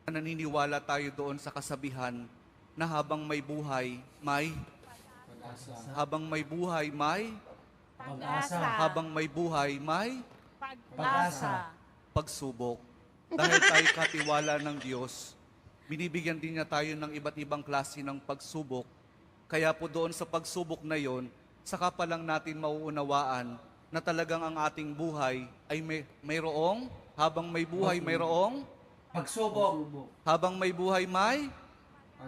Naniniwala tayo doon sa kasabihan na habang may buhay, may Pag-asa. habang may buhay, may Pag-asa. habang may buhay, may Pag-asa. pagsubok. Dahil tayo katiwala ng Diyos, binibigyan din niya tayo ng iba't ibang klase ng pagsubok. Kaya po doon sa pagsubok na yon, saka pa lang natin mauunawaan na talagang ang ating buhay ay mayroong, habang may buhay mayroong, Pagsubok. habang may buhay may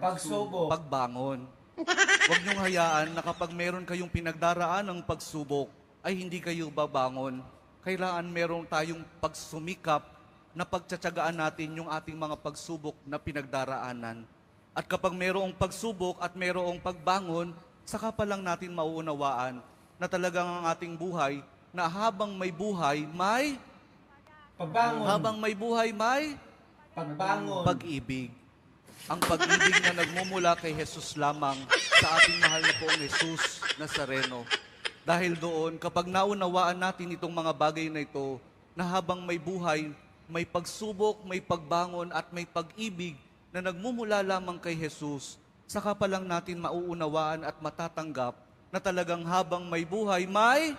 Pagsubok. pagbangon. Huwag niyong hayaan na kapag meron kayong pinagdaraan ng pagsubok, ay hindi kayo babangon. Kailangan meron tayong pagsumikap na pagtsatsagaan natin yung ating mga pagsubok na pinagdaraanan. At kapag merong pagsubok at merong pagbangon, saka pa lang natin mauunawaan na talagang ang ating buhay, na habang may buhay, may Pagbangon. habang may buhay, may Pagbangon. pag-ibig. Ang pag-ibig na nagmumula kay Jesus lamang sa ating mahal na poong Jesus Nazareno. Dahil doon, kapag naunawaan natin itong mga bagay na ito, na habang may buhay, may pagsubok, may pagbangon at may pag-ibig na nagmumula lamang kay Jesus, saka pa lang natin mauunawaan at matatanggap na talagang habang may buhay, may